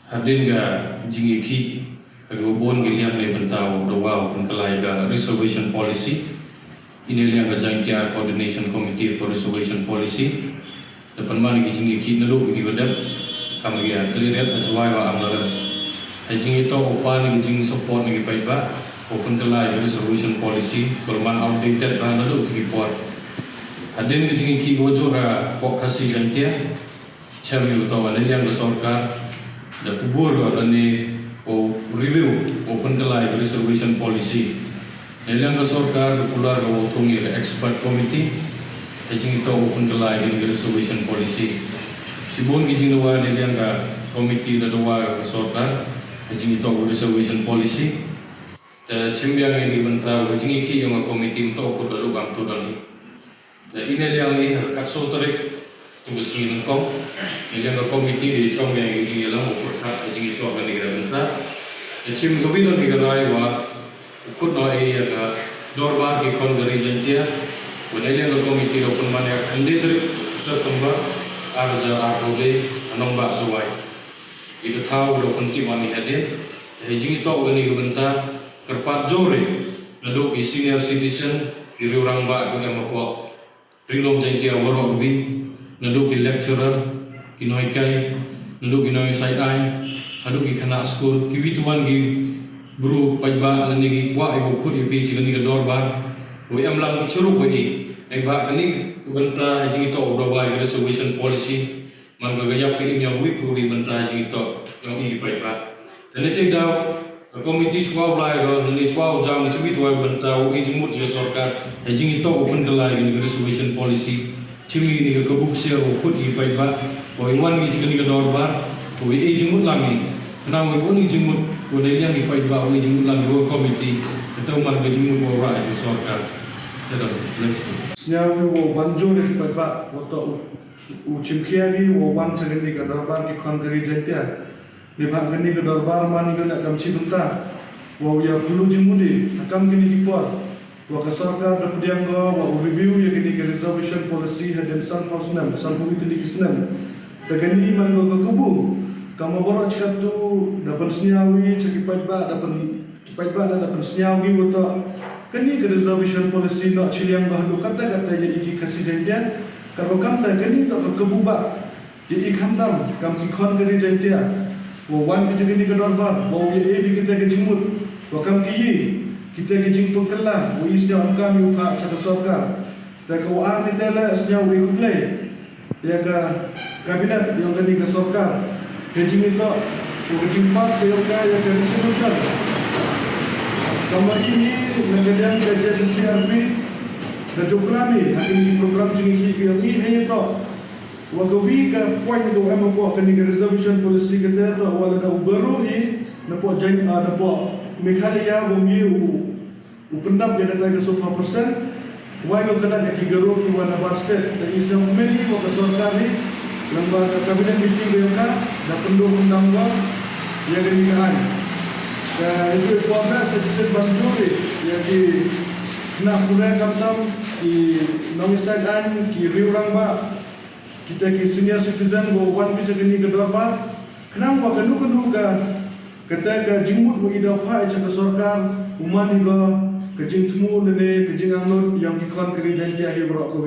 hadin ga jingi ki bon giliam le bentau doa pengkalai ga reservation policy ini liang ga jangkia coordination committee for reservation policy depan man gi jingi ki nalu ini bedap kami ya clear ajwai wa amlaran jingi to opan gi jingi support ni pai ba open kalai reservation policy korban outdated ba nalu ti report hadin gi jingi ki gojora ko kasi jantia chami utawa liang ga sarkar da kubur ni o review open kalai reservation policy liang ga sarkar pular ga othungi expert committee jingi to open kalai reservation policy sibon gi jingi wa liang ga committee da doa sarkar jingi to reservation policy da chimbiang ini benta jingi ki yang committee to ko dalu bang tu dani da ini liang ni katso tarik tunggu sini kau liang ga committee di chong yang jingi lang ko khat jingi to kan ni benta da chim gobi do ni ga rai wa ko no ai ga dorbar ki kon gari jantia wala liang ga committee ro pun mane khande tarik sa tamba arja arole anong ba zuwai itu tahu do pun ti mani hadin jingi to ga ni benta kerpat jore lalu senior citizen kiri orang ba ko em ko rilom jantia waro bi lalu ki lecturer ki noikai lalu ki noi sai ai lalu ki khana school ki bituan gi buru pajba alani gi wa ai ko khuri bi chigani ga dorbar we em lang ki churu ko ai ba kani benta jingi to do ba reservation policy man ga ya pe im yang wi ko bi benta jingi to yang i pajba dan itu dah komiti chua ulai ro ni chua jam ni chubi tuai bentau i jimut ya sarkar ai jingi to open kalai ni reservation policy chimi ni ga buk share o khut i pai ba o i wan ni chini ga dorbar o i jimut lami na mo ni jimut o le yang i pai ba o i jimut lami ro komiti to man ga jimut o ra ai sarkar tada snyau wo banjo ni pai ba o to u chimkhia ni wo wan chani ni ga dorbar ki khon kari jantia Lebak gani ke dorbar mani ke nak kamci benta. Wa ya pulu jemudi akam gini kipor. Wa ke sarkar da pediang go wa review ya gini ke reservation policy hadan san house nam san hui tu dikisnam. Da gani man go ke kubu. Kamu borok cakap tu dapat senyawi cakipat ba dapat senyawi untuk gani ke reservation policy nak ciliang go hadu kata-kata ya iki kasih jantian. Kalau kam ta gani to ke kubu ba. Ya ikam dam kam ki khon gani jantian. Wan kita kini ke dorbar, bawa ye kita ke jimut, wakam kiyi kita ke jimpun kelah, wa isnya kami upah cakap sarkar, tak ke war ni tela isnya wa ikulai, ya ke kabinet yang kini ke sarkar, ke jimit to, wa jimpas ke yang ya ke resolution. Kamu ini negara kerja CCRP, dan joklami, hari program jingi yang ini hanya to. Wagawi ka point ko am po kani reservation policy kita to wala da baru i na po jan na po mekhalia bumi u pendam dia kata ke 100% wai ko kana ki garo ki wana bar state da is na meni ko ka sarkar ni lembaga kabinet meeting dia ka da pendum pendam wa ya gani kan itu program section banjuri ya di na pura kamtam ki nomisadan ki riurang ba kita ke senior citizen go wan bi jagani ke dorbar kenapa kanu ka kata ka jimut bo ida pha cha ka sarkar umani go ke jingtmu ne ke jingangot yang ki kon kri janji ahi bro ko